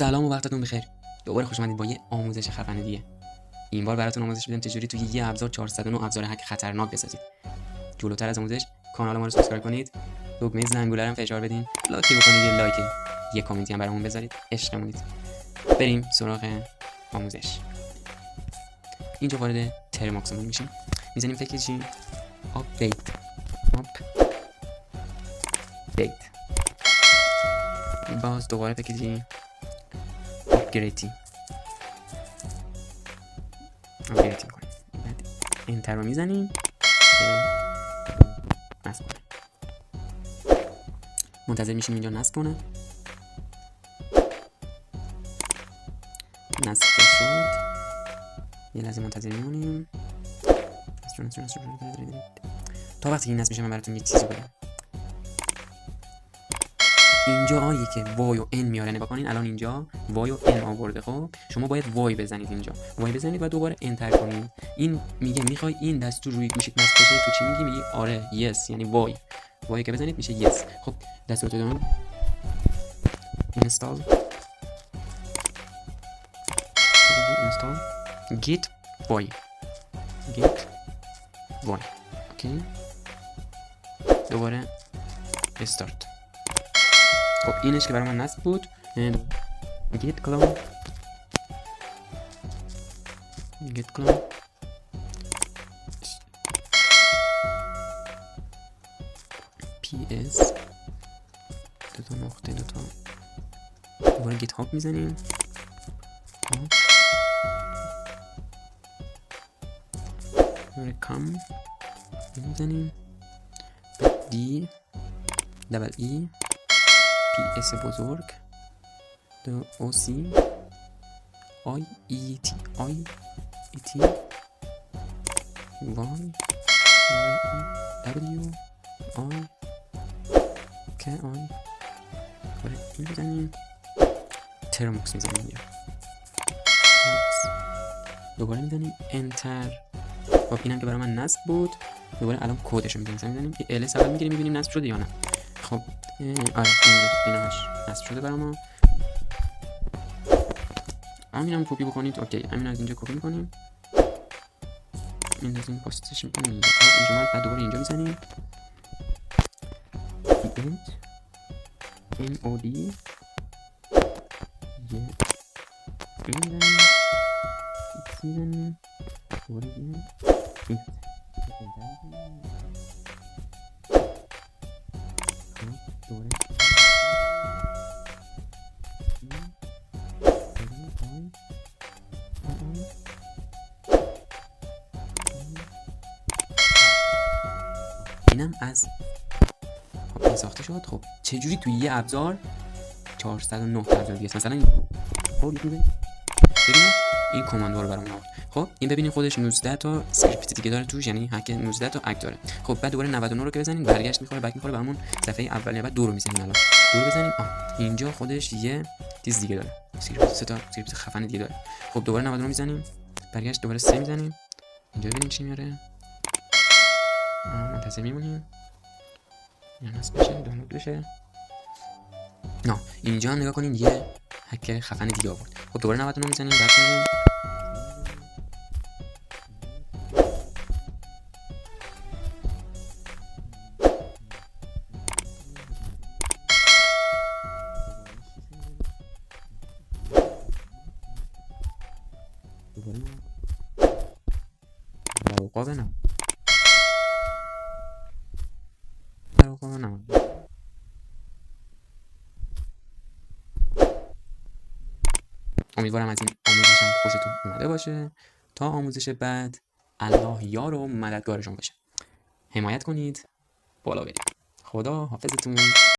سلام و وقتتون بخیر. دوباره خوش اومدید با یه آموزش خفن دیگه. این بار براتون آموزش میدم چجوری توی یه ابزار 409 ابزار هک خطرناک بسازید. جلوتر از آموزش کانال ما رو سابسکرایب کنید، دکمه زنگوله رو فشار بدین، لاتی بکنید، یه لایک، یه کامنتی هم برامون بذارید. عشقمونید. بریم سراغ آموزش. اینجا وارد ترموکس میشیم. میزنیم فکر چی؟ آپدیت. باز دوباره فکر چی؟ آپگریدینگ کنیم. بعد انتر رو میزنیم که نصب کنه. منتظر میشیم اینجا نصب کنه. نصب شد. یه لحظه منتظر میمونیم تا وقتی این نصب میشه. من براتون یه چیزی بگم. اینجا که وای و ان میاره نگاه کنین. الان اینجا وای و ان آورده. خب شما باید وای بزنید، اینجا وای بزنید و دوباره انتر کنید. این میگه میخوای این دستور روی گوشیت نصب بشه، تو چی میگی؟ میگی آره یس، یعنی وای که بزنید میشه یس. خب دستور دادم اینستال git وای اوکی. دوباره استارت. خب اینش که برای من نصب بود. git clone ps دوتا نقطه دوتا. دوباره گیت هاب میزنیم. دوباره کام میزنیم. دی دبل ای پی اس بزرگ دو او سی آی ای تی وای دبلیو آی که آی. دوباره این میزنیم. ترموکس میزنیم اینجا. دوباره میزنیم انتر. خب اینم که برای من نصب بود. دوباره الان کدش رو میزنیم. یه ال اول میگیریم میبینیم نصب شده یا نه. خب آره ایناش نصب شده برای ما. همینم کپی بکنید. اوکی همین از اینجا کپی میکنیم. میندازیم پاستش میکنیم اینجا. اینجا بعد دوباره اینجا میزنیم این او دی میزنیم دوباره اینم از این ساخته شد. خب چجوری توی یه ابزار 409 ابزار دیگه مثلا ببینید این کاماندو رو برام آورد. خب این ببینید خودش 19 تا اسکریپت دیگه داره توش، یعنی هک 19 تا اک داره. خب بعد دوباره 99 رو که بزنید برگشت میخوره، بک میخوره برامون صفحه اولیه. بعد دو رو میزنیم. الان دو رو بزنیم. اینجا خودش یه چیز دیگه داره، اسکریپت 3 تا اسکریپت خفن دیگه داره. خب دوباره 99 میزنیم برگشت، دوباره 3 میزنیم. اینجا ببینیم چی میاره. منتظر میمونیم یا نصب بشه، دانلود بشه. نه اینجا هم نگاه کنین یه هک خفن دیگه آورد. خب دوباره 99 میزنیم بعد میریم امیدوارم از این آموزشم خوشتون اومده باشه. تا آموزش بعد الله یار و مددگارشون باشه. حمایت کنید بالا بریم. خدا حافظتون.